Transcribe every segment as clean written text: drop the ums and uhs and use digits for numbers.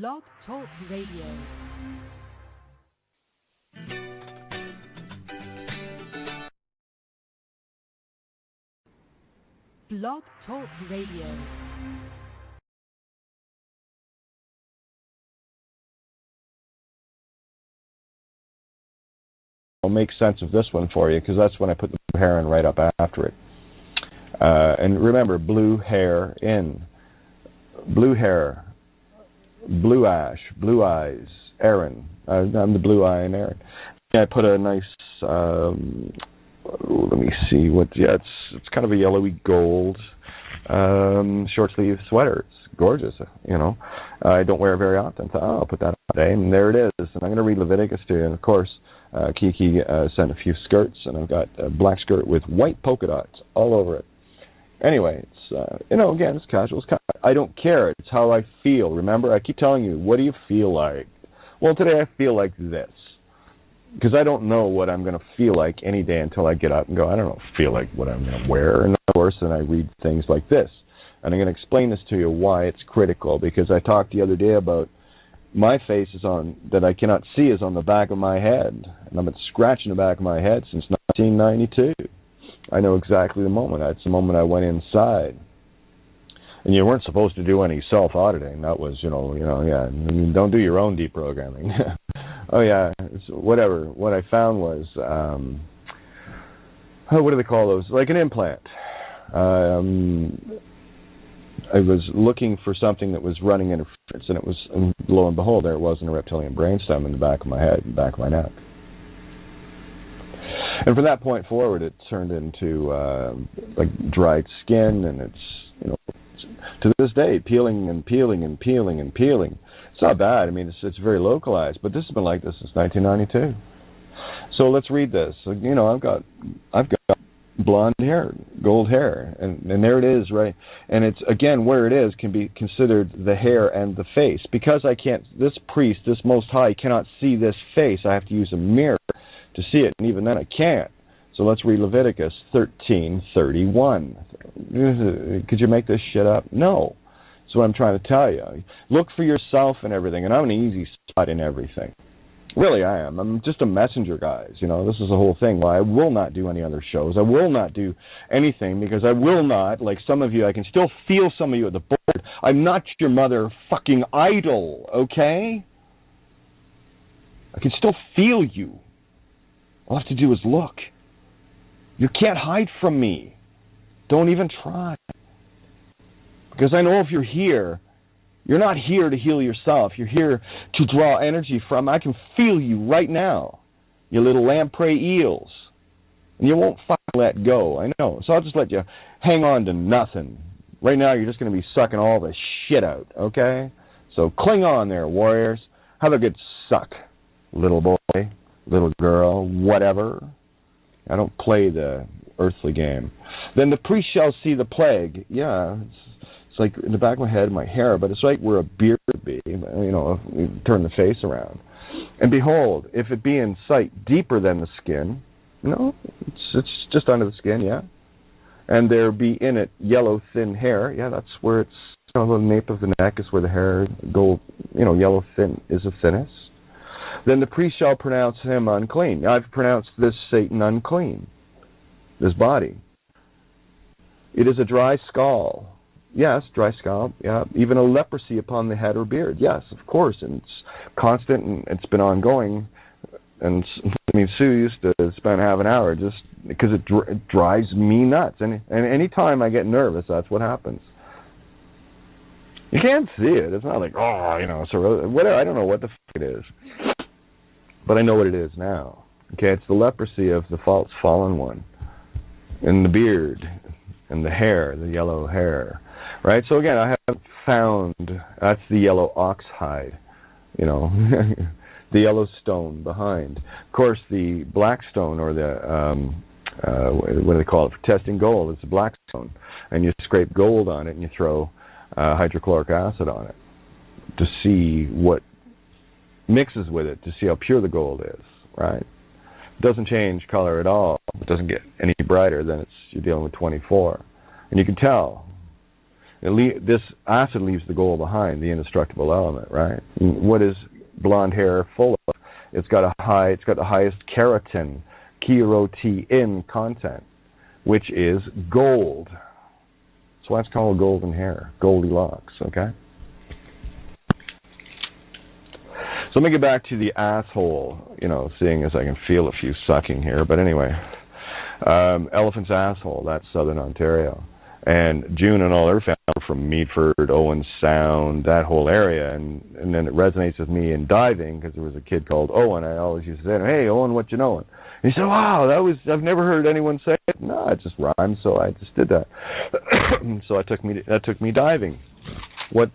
Blog Talk Radio. Blog Talk Radio. I'll make sense of this one for you, because that's when I put the heron right up after it. And remember, blue hair in. Blue hair, blue ash, blue eyes, Aaron. I'm the blue eye and Aaron. I put a nice, let me see, it's kind of a yellowy gold short sleeve sweater. It's gorgeous, you know. I don't wear it very often, so I'll put that on today. And there it is. And I'm going to read Leviticus to you. And of course, Kiki sent a few skirts, and I've got a black skirt with white polka dots all over it. Anyway, it's, again, it's casual. I don't care. It's how I feel. Remember, I keep telling you, what do you feel like? Well, today I feel like this, because I don't know what I'm going to feel like any day until I get up and go, I don't feel like what I'm going to wear. And of course, then I read things like this. And I'm going to explain this to you, why it's critical, because I talked the other day about my face is on, that I cannot see is on the back of my head. And I've been scratching the back of my head since 1992. I know exactly the moment. That's the moment I went inside. And you weren't supposed to do any self-auditing. That was, don't do your own deprogramming. Oh, yeah, whatever. What I found was, what do they call those? Like an implant. I was looking for something that was running interference, and it was, and lo and behold, there it was in a reptilian brainstem in the back of my head, in the back of my neck. And from that point forward, it turned into like dried skin, and it's, to this day, peeling and peeling and peeling and peeling. It's not bad. I mean, it's very localized, but this has been like this since 1992. So let's read this. I've got blonde hair, gold hair, and there it is, right? And it's, again, where it is can be considered the hair and the face. Because this priest, this Most High, cannot see this face, I have to use a mirror to see it, and even then I can't. So let's read Leviticus 13:31. Could you make this shit up? No. That's what I'm trying to tell you. Look for yourself in everything, and I'm an easy spot in everything. Really, I am. I'm just a messenger, guys. This is the whole thing. Why I will not do any other shows. I will not do anything, because I will not, like some of you, I can still feel some of you at the board. I'm not your motherfucking idol, okay? I can still feel you. All I have to do is look. You can't hide from me. Don't even try. Because I know if you're here, you're not here to heal yourself. You're here to draw energy from. I can feel you right now, you little lamprey eels. And you won't fucking let go, I know. So I'll just let you hang on to nothing. Right now, you're just going to be sucking all the shit out, okay? So cling on there, warriors. Have a good suck, little boy, little girl, whatever. I don't play the earthly game. Then the priest shall see the plague. Yeah, it's like in the back of my head, my hair, but it's right where a beard would be, if we turn the face around. And behold, if it be in sight deeper than the skin, it's just under the skin, yeah. And there be in it yellow thin hair, yeah, that's where it's, the nape of the neck is where the hair, yellow thin is the thinnest. Then the priest shall pronounce him unclean. I've pronounced this Satan unclean, this body. It is a dry skull. Yes, dry skull. Yeah, even a leprosy upon the head or beard. Yes, of course, and it's constant and it's been ongoing. And Sue used to spend half an hour just because it drives me nuts. And any time I get nervous, that's what happens. You can't see it. It's not like so whatever. I don't know what the fuck it is. But I know what it is now. Okay, it's the leprosy of the false fallen one. And the beard, and the hair, the yellow hair. Right? So again, I haven't found, that's the yellow ox hide. The yellow stone behind. Of course, the black stone, or the, what do they call it, for testing gold, it's the black stone. And you scrape gold on it, and you throw hydrochloric acid on it to see what mixes with it, to see how pure the gold is, right? It doesn't change color at all. It doesn't get any brighter than you're dealing with 24. And you can tell. This acid leaves the gold behind, the indestructible element, right? And what is blonde hair full of? It's got the highest keratin content, which is gold. That's why it's called golden hair, Goldilocks, okay? So let me get back to the asshole, seeing as I can feel a few sucking here. But anyway, elephant's asshole, that's southern Ontario. And June and all her family are from Meadford, Owen Sound, that whole area. And then it resonates with me in diving because there was a kid called Owen. I always used to say to him, "Hey, Owen, what you knowing?" And he said, "Wow, I've never heard anyone say it." No, it just rhymes, so I just did that. So that took me diving. What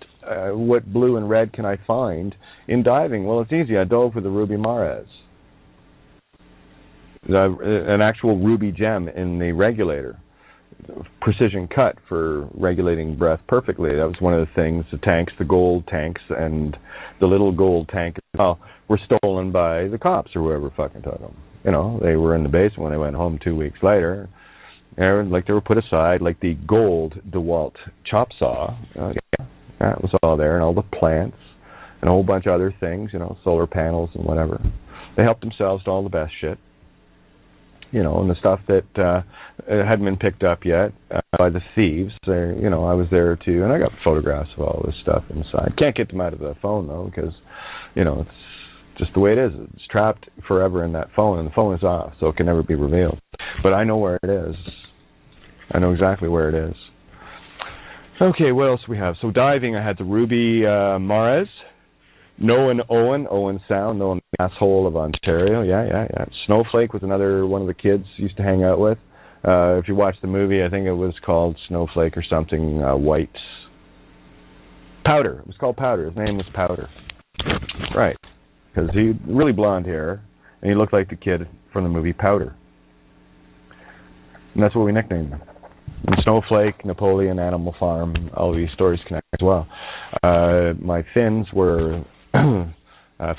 blue and red can I find in diving? Well, it's easy. I dove with the Ruby Mares, an actual ruby gem in the regulator. Precision cut for regulating breath perfectly. That was one of the things. The tanks, the gold tanks, and the little gold tank were stolen by the cops or whoever fucking took them. They were in the basement when they went home 2 weeks later. And, they were put aside, like the gold DeWalt chop saw. That was all there, and all the plants, and a whole bunch of other things, solar panels and whatever. They helped themselves to all the best shit. And the stuff that hadn't been picked up yet by the thieves. I was there too, and I got photographs of all this stuff inside. Can't get them out of the phone though, because it's just the way it is. It's trapped forever in that phone, and the phone is off, so it can never be revealed. But I know where it is. I know exactly where it is. Okay, what else we have? So diving, I had the Ruby Mares. Owen Sound, Noah asshole of Ontario. Yeah. Snowflake was another one of the kids used to hang out with. If you watch the movie, I think it was called Snowflake or something. White Powder. It was called Powder. His name was Powder. Right, because he had really blonde hair, and he looked like the kid from the movie Powder. And that's what we nicknamed him. And Snowflake, Napoleon, Animal Farm, all these stories connect as well. My fins were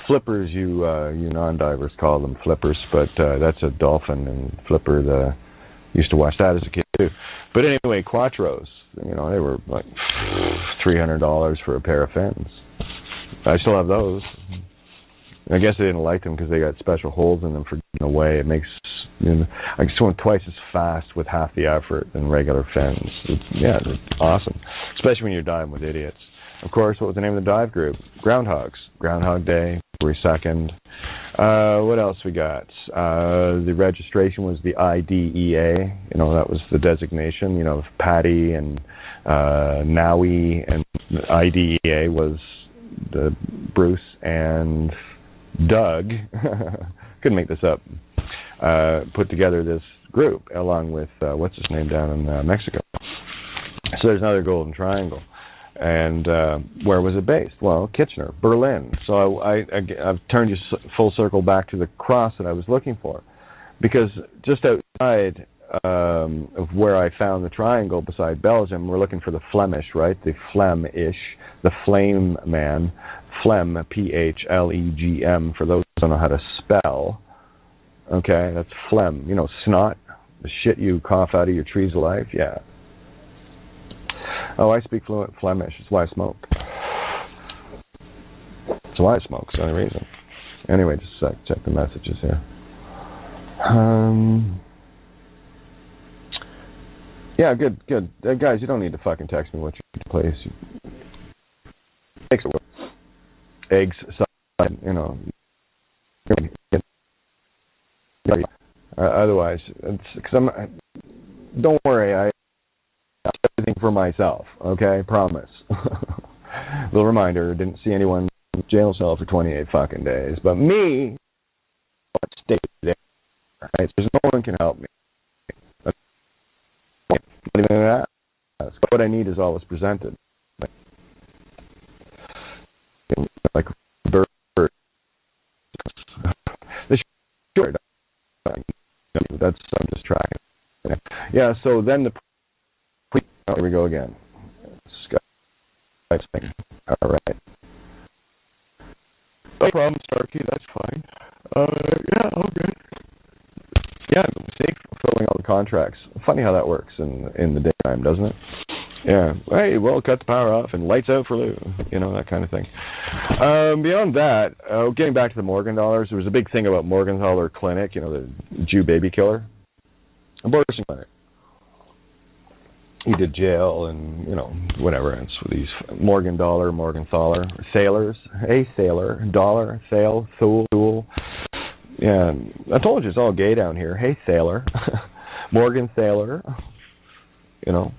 flippers, you non-divers call them flippers, but that's a dolphin, and flipper, used to watch that as a kid too. But anyway, Quattros, they were like $300 for a pair of fins. I still have those. I guess they didn't like them because they got special holes in them for getting away. It makes I can swim twice as fast with half the effort than regular fins. It's awesome, especially when you're diving with idiots. Of course, what was the name of the dive group? Groundhogs. Groundhog Day, February 2nd. What else we got? The registration was the IDEA. That was the designation, of Patty and Nowie, and the IDEA was the Bruce and Doug. Couldn't make this up. Put together this group along with what's his name down in Mexico. So there's another Golden Triangle. And where was it based? Well, Kitchener, Berlin. So I've turned you full circle back to the cross that I was looking for, because just outside of where I found the triangle beside Belgium, we're looking for the Flemish, right? The Flemish, the Flame Man, Phlegm, Phlegm, for those who don't know how to spell. Okay, that's phlegm. Snot, the shit you cough out of your trees of life. Yeah. Oh, I speak fluent Flemish. That's why I smoke. That's why I smoke. It's the only reason. Anyway, just a sec. Check the messages here. Yeah, good. Guys, you don't need to fucking text me what you place. Takes it. Eggs, otherwise, because don't worry, I everything for myself, okay? Promise. Little reminder, didn't see anyone in jail cell for 28 fucking days. But me, stay there. Right? There's no one can help me. Not even that. What I need is always presented. Like bird. That's I'm just tracking. Yeah. So then here we go again. Skype thing. All right. No problem, Starkey. That's fine. Yeah. Okay. Yeah. Safe fulfilling all the contracts. Funny how that works in the daytime, doesn't it? Yeah. Hey, well, cut the power off and lights out for Lou. You know, that kind of thing. Beyond that, getting back to the Morgenthalers, there was a big thing about Morgenthaler Clinic, you know, the Jew baby killer. Abortion clinic. He did jail and, you know, whatever. It's for these Morgenthaler, sailors. Hey, sailor. Dollar, sail, fool. Yeah, I told you it's all gay down here. Hey, sailor. Morgan Sailor. You know.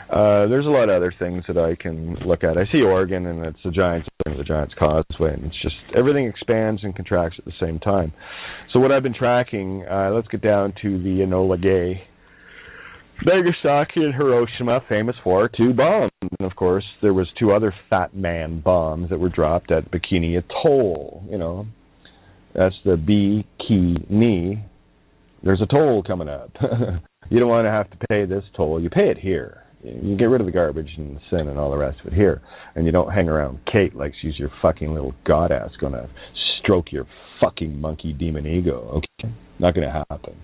There's a lot of other things that I can look at. I see Oregon, and it's the Giants Causeway, and it's just everything expands and contracts at the same time. So what I've been tracking, let's get down to the Enola Gay. Nagasaki and Hiroshima, famous for 2 bombs. And, of course, there was 2 other Fat Man bombs that were dropped at Bikini Atoll, you know. That's the Bikini. There's a toll coming up. You don't want to have to pay this toll. You pay it here. You get rid of the garbage and the sin and all the rest of it here. And you don't hang around Kate like she's your fucking little goddess going to stroke your fucking monkey demon ego. Okay? Not going to happen.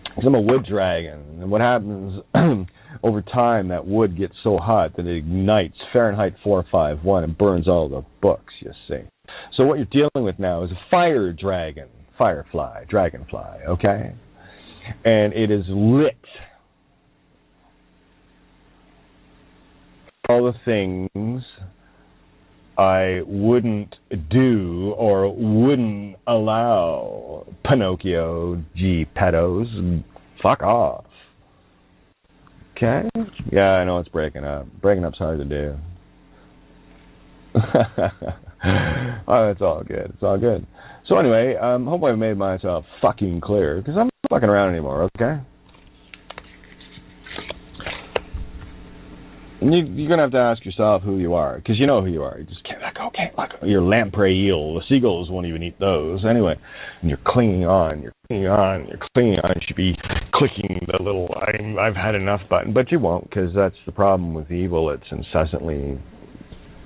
Because I'm a wood dragon, and what happens over time, that wood gets so hot that it ignites Fahrenheit 451 and burns all the books, you see. So what you're dealing with now is a fire dragon, dragonfly, okay? And it is lit. All the things I wouldn't do or wouldn't allow. Pinocchio, pedos, fuck off. Okay? Yeah, I know it's breaking up. Breaking up's hard to do. Oh, it's all good. It's all good. So anyway, hope I've made myself fucking clear, because I'm not fucking around anymore, okay? And you're going to have to ask yourself who you are, because you know who you are. You just can't let go, You're lamprey eel. The seagulls won't even eat those. Anyway, and you're clinging on. You should be clicking the little I've had enough button, but you won't, because that's the problem with evil. It's incessantly,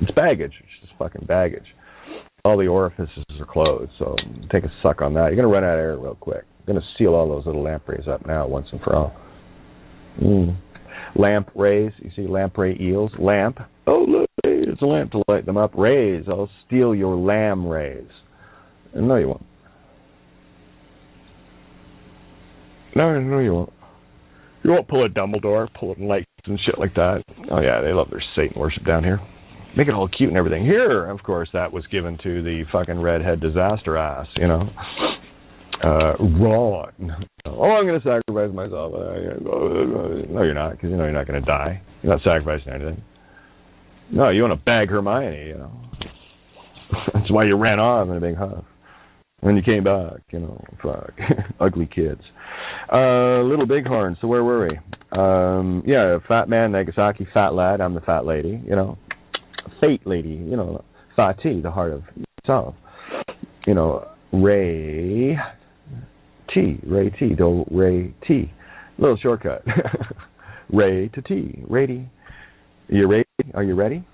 it's baggage. It's just fucking baggage. All the orifices are closed, so take a suck on that. You're going to run out of air real quick. You're going to seal all those little lampreys up now, once and for all. Lamp rays, you see lamprey eels. Lamp, oh look, it's a lamp to light them up. Rays, I'll steal your lamb rays. No, you won't. No, you won't. You won't pull a Dumbledore, pull it in lights and shit like that. Oh yeah, they love their Satan worship down here. Make it all cute and everything. Here, of course, that was given to the fucking redhead disaster ass, you know. Raw. Oh, I'm going to sacrifice myself. No, you're not, because you know you're not going to die. You're not sacrificing anything. No, you want to bag Hermione, you know. That's why you ran off in a big huff. When you came back, you know, fuck. Ugly kids. Little Bighorn, so where were we? Yeah, fat man, Nagasaki, fat lad, I'm the fat lady, you know. Fate lady, you know, Fati, the heart of yourself. You know, Ray T, do Ray T. Little shortcut. Ray to T, Rady. Are you ready?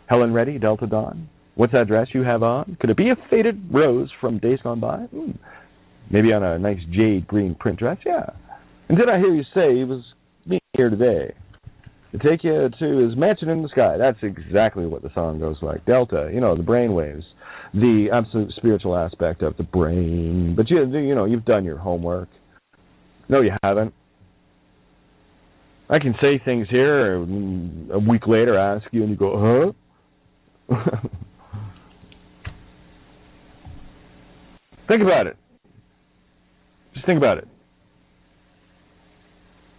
Helen ready, Delta Dawn. What's that dress you have on? Could it be a faded rose from days gone by? Maybe on a nice jade green print dress? Yeah. And did I hear you say he was being here today to take you to his mansion in the sky? That's exactly what the song goes like. Delta, you know, the brain waves. The absolute spiritual aspect of the brain. But you know, you've done your homework. No, you haven't. I can say things here, a week later ask you, and you go, huh? Think about it. Just think about it.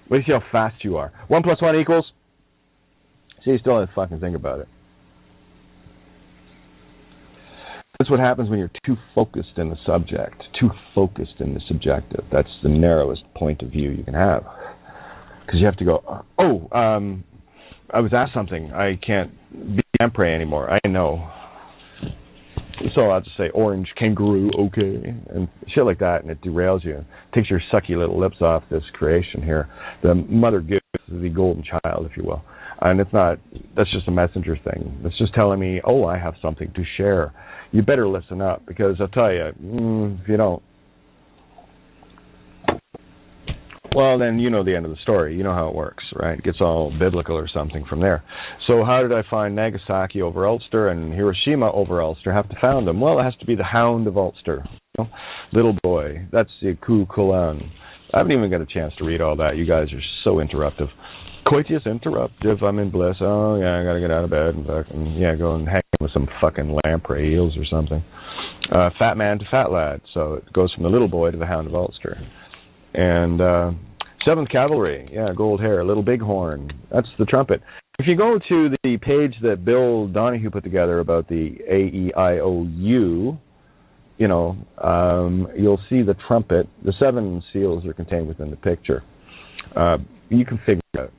Wait to see how fast you are. 1 + 1 equals? See, you still have to fucking think about it. That's what happens when you're too focused in the subject, too focused in the subjective. That's the narrowest point of view you can have. Because you have to go, I was asked something. I can't be lamprey anymore. I know. So I'll just say orange kangaroo, okay, and shit like that, and it derails you. It takes your sucky little lips off this creation here. The mother gives the golden child, if you will. And it's not, that's just a messenger thing. It's just telling me, oh, I have something to share. You better listen up, because I'll tell you, if you don't, Well, then you know the end of the story. You know how it works, right? It gets all biblical or something from there. So how did I find Nagasaki over Ulster and Hiroshima over Ulster? Have to found them. Well, it has to be the Hound of Ulster. You know? Little boy. That's the Ku Kulan. I haven't even got a chance to read all that. You guys are so interruptive. Coitius interruptive. I'm in bliss. Oh, yeah, I got to get out of bed and fucking, go and hang with some fucking lamprey eels or something. Fat man to fat lad. So it goes from the little boy to the Hound of Ulster. And 7th Cavalry, gold hair, little bighorn. That's the trumpet. If you go to the page that Bill Donahue put together about the AEIOU, you'll see the trumpet. The 7 seals are contained within the picture. You can figure it out.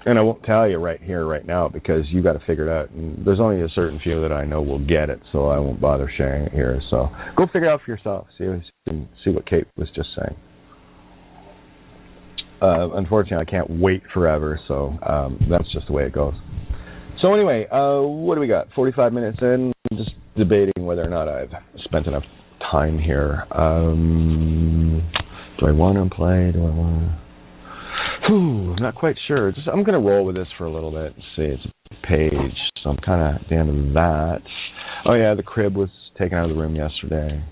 And I won't tell you right here, right now, because you got to figure it out. And there's only a certain few that I know will get it, so I won't bother sharing it here. So go figure it out for yourself. See what Kate was just saying. Unfortunately, I can't wait forever, so that's just the way it goes. So anyway, what do we got? 45 minutes in, just debating whether or not I've spent enough time here. Do I want to play? Do I want to... I'm not quite sure. I'm going to roll with this for a little bit. See, it's a page, so I'm kind of at the end of that. Oh, yeah, the crib was taken out of the room yesterday.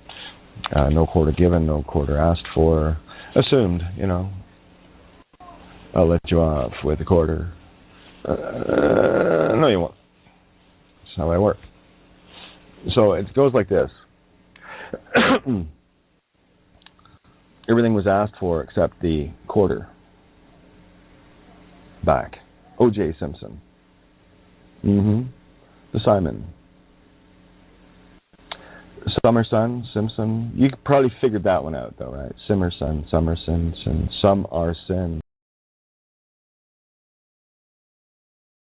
No quarter given, no quarter asked for. Assumed, I'll let you off with a quarter. No, you won't. That's how I work. So it goes like this. Everything was asked for except the quarter. Back. O.J. Simpson. The Simon. Summerson, Simpson. You probably figured that one out, though, right? Simmerson, Summerson, Some are sin.